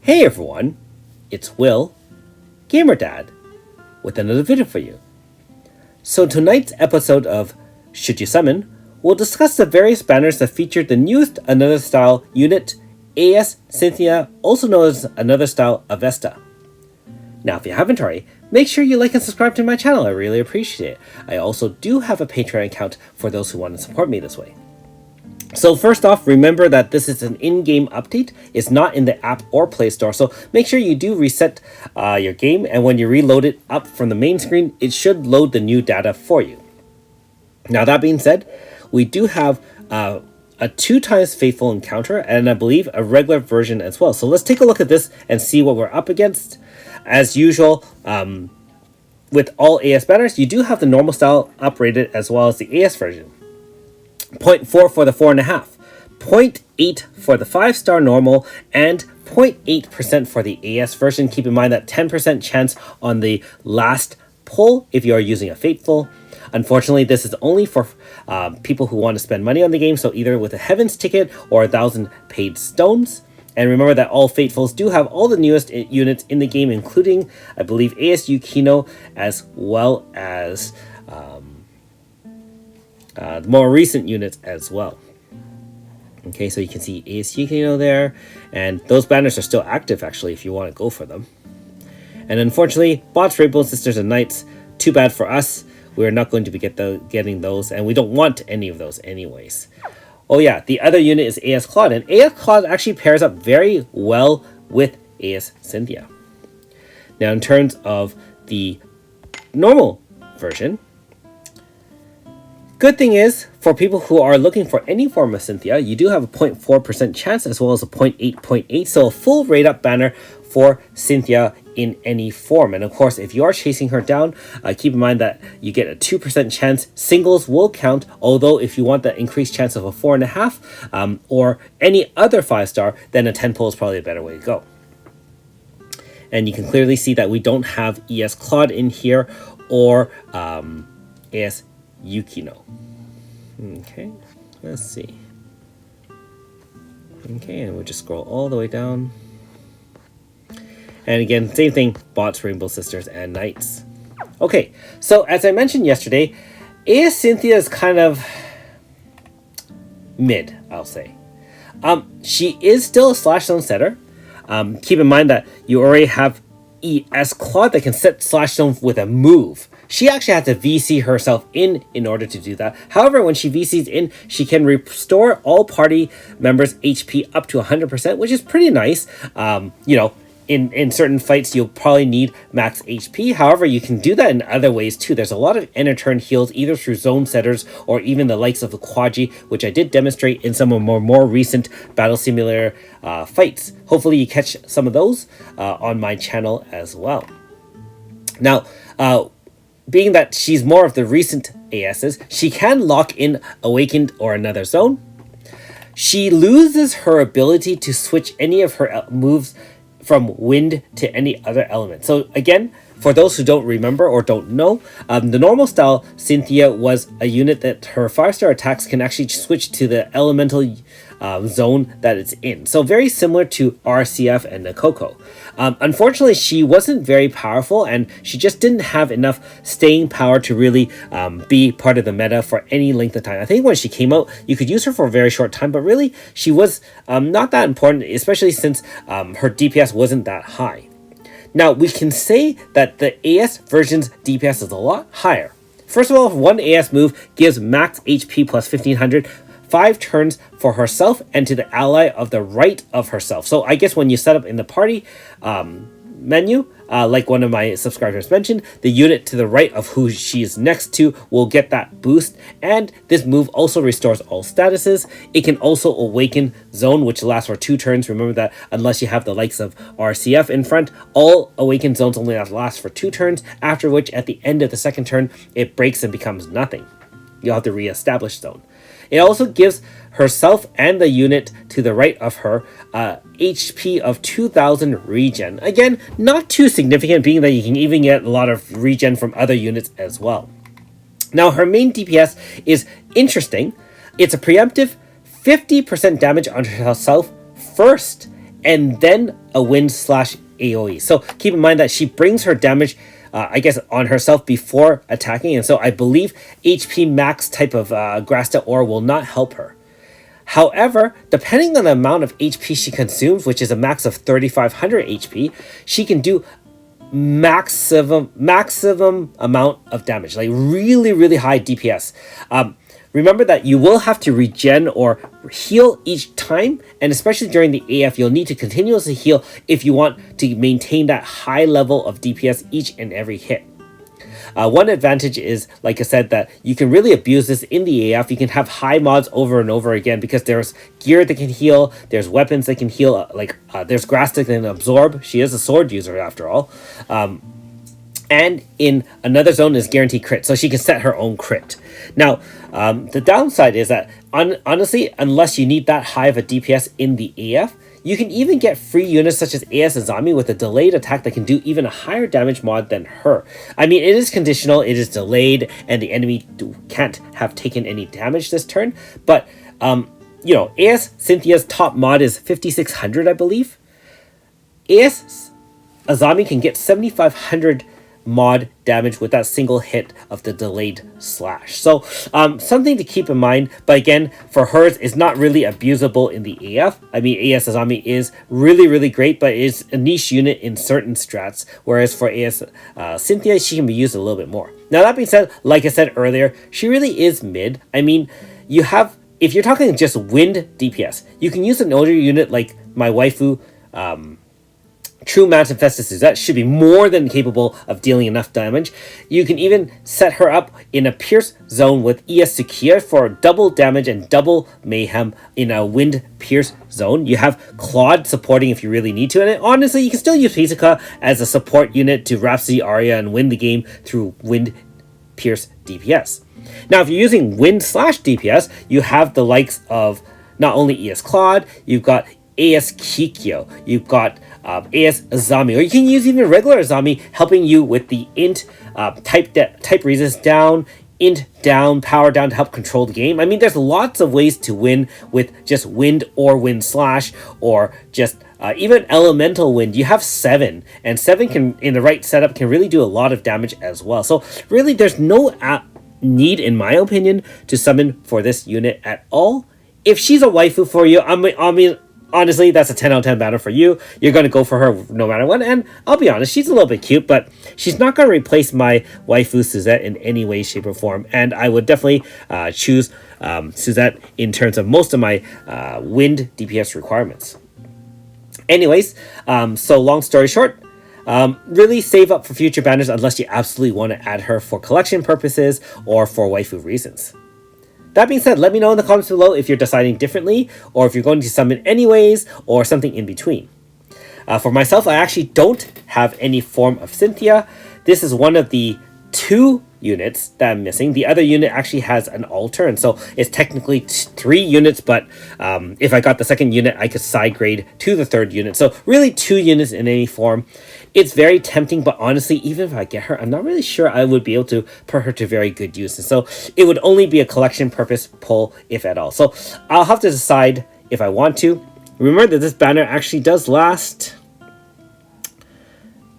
Hey everyone, it's Will, Gamer Dad, with another video for you. So tonight's episode of Should You Summon, we'll discuss the various banners that featured the newest Another Style unit, AS Cynthia, also known as Another Style Avesta. Now if you haven't already, make sure you like and subscribe to my channel, I really appreciate it. I also do have a Patreon account for those who want to support me this way. So first off, remember that this is an in-game update. It's not in the app or Play Store, so make sure you do reset your game, and when you reload it up from the main screen, it should load the new data for you. Now that being said, we do have a 2x Fateful encounter, and I believe a regular version as well. So let's take a look at this and see what we're up against. As usual, with all AS banners, you do have the normal style uprated as well as the AS version. 0.4 for the 4.5, 0.8 for the 5-star normal, and 0.8% for the AS version. Keep in mind that 10% chance on the last pull if you are using a Fateful. Unfortunately, this is only for people who want to spend money on the game, so either with a Heaven's ticket or 1,000 paid stones. And remember that all Fatefuls do have all the newest units in the game, including, I believe, ASU Kino, as well as the more recent units as well. Okay, so you can see ASU Kino there, and those banners are still active actually if you want to go for them. And unfortunately, bots, Rainbow Sisters, and Knights, too bad for us. We're not going to be getting those, and we don't want any of those anyways. Oh yeah, the other unit is AS Claude, and AS Claude actually pairs up very well with AS Cynthia. Now in terms of the normal version, good thing is, for people who are looking for any form of Cynthia, you do have a 0.4% chance as well as a 0.8, so a full rate up banner for Cynthia in any form. And of course, if you are chasing her down, keep in mind that you get a 2% chance. Singles will count, although if you want that increased chance of a 4.5 or any other 5-star, then a 10 pull is probably a better way to go. And you can clearly see that we don't have ES Claude in here or AS Yukino. Okay, let's see. Okay, and we'll just scroll all the way down. And again, same thing, bots, Rainbow Sisters, and Knights. Okay, so as I mentioned yesterday, AS Cynthia is kind of mid, I'll say. She is still a slash zone setter. Keep in mind that you already have ES Claude that can set slash zone with a move. She actually has to VC herself in order to do that. However, when she VCs in, she can restore all party members' HP up to 100%, which is pretty nice. You know, in certain fights, you'll probably need max HP. However, you can do that in other ways too. There's a lot of end of turn heals, either through zone setters or even the likes of the Quadji, which I did demonstrate in some of more recent Battle Simulator fights. Hopefully you catch some of those on my channel as well. Now, being that she's more of the recent ASs, she can lock in Awakened or another zone. She loses her ability to switch any of her moves from wind to any other element. So again, for those who don't remember or don't know, the normal style Cynthia was a unit that her 5-star attacks can actually switch to the elemental zone that it's in. So very similar to RCF and Nakoko. Unfortunately, she wasn't very powerful, and she just didn't have enough staying power to really be part of the meta for any length of time. I think when she came out, you could use her for a very short time, but really she was not that important, especially since her DPS wasn't that high. Now, we can say that the AS version's DPS is a lot higher. First of all, one AS move gives max HP plus 1500, 5 turns for herself and to the ally of the right of herself. So I guess when you set up in the party menu, like one of my subscribers mentioned, the unit to the right of who she is next to will get that boost. And this move also restores all statuses. It can also awaken zone, which lasts for 2 turns. Remember that unless you have the likes of RCF in front, all awakened zones only last for 2 turns, after which at the end of the second turn, it breaks and becomes nothing. You'll have to re-establish zone. It also gives herself and the unit to the right of her HP of 2000 regen. Again, not too significant, being that you can even get a lot of regen from other units as well. Now, her main DPS is interesting. It's a preemptive 50% damage on herself first, and then a wind slash AoE. So keep in mind that she brings her damage, I guess, on herself before attacking, and so I believe HP max type of Grasta Ore will not help her. However, depending on the amount of HP she consumes, which is a max of 3,500 HP, she can do maximum amount of damage, like really high DPS. Remember that you will have to regen or heal each time, and especially during the AF, you'll need to continuously heal if you want to maintain that high level of DPS each and every hit. One advantage is, like I said, that you can really abuse this in the AF. You can have high mods over and over again because there's gear that can heal, there's weapons that can heal, there's grass that can absorb. She is a sword user after all. And in another zone is guaranteed crit, so she can set her own crit. Now, the downside is that, honestly, unless you need that high of a DPS in the AF, you can even get free units such as AS Azami with a delayed attack that can do even a higher damage mod than her. I mean, it is conditional, it is delayed, and the enemy can't have taken any damage this turn. But, you know, AS Cynthia's top mod is 5,600, I believe. AS Azami can get 7,500 mod damage with that single hit of the delayed slash. So something to keep in mind, but again, for hers, it's not really abusable in the AF. I mean, AS Azami is really great, but it's a niche unit in certain strats, whereas for AS Cynthia, she can be used a little bit more. Now, that being said, like I said earlier, she really is mid. I mean, you have, if you're talking just wind DPS, you can use an older unit like my waifu, True Mountain Festus. That should be more than capable of dealing enough damage. You can even set her up in a Pierce zone with ES Sukiya for double damage and double mayhem in a Wind Pierce zone. You have Claude supporting if you really need to, and honestly, you can still use Hizuka as a support unit to Rhapsody Aria and win the game through Wind Pierce DPS. Now, if you're using Wind slash DPS, you have the likes of not only ES Claude, you've got AS Kikyo, you've got AS Azami, or you can use even regular Azami, helping you with the int, type resist down, int down, power down to help control the game. I mean, there's lots of ways to win with just wind or wind slash, or just even elemental wind. You have 7, and 7 can, in the right setup, can really do a lot of damage as well. So really, there's no need, in my opinion, to summon for this unit at all. If she's a waifu for you, I mean, honestly, that's a 10 out of 10 banner for you. You're going to go for her no matter what. And I'll be honest, she's a little bit cute, but she's not going to replace my waifu Suzette in any way, shape, or form. And I would definitely choose Suzette in terms of most of my wind DPS requirements. Anyways, so long story short, really save up for future banners unless you absolutely want to add her for collection purposes or for waifu reasons. That being said, let me know in the comments below if you're deciding differently, or if you're going to summon anyways, or something in between. For myself, I actually don't have any form of Cynthia. This is one of the 2 units that I'm missing. The other unit actually has an altar, and so it's technically 3 units, but if I got the second unit, I could side grade to the 3rd unit. So really 2 units in any form. It's very tempting, but honestly, even if I get her, I'm not really sure I would be able to put her to very good use. And so it would only be a collection purpose pull, if at all. So I'll have to decide if I want to. Remember that this banner actually does last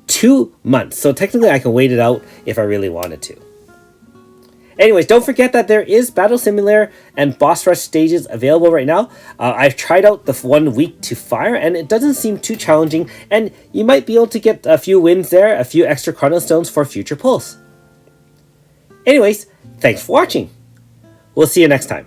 2 months. So technically I can wait it out if I really wanted to. Anyways, don't forget that there is Battle Simulator and Boss Rush stages available right now. I've tried out the 1 week to fire, and it doesn't seem too challenging, and you might be able to get a few wins there, a few extra Chrono Stones for future pulls. Anyways, thanks for watching. We'll see you next time.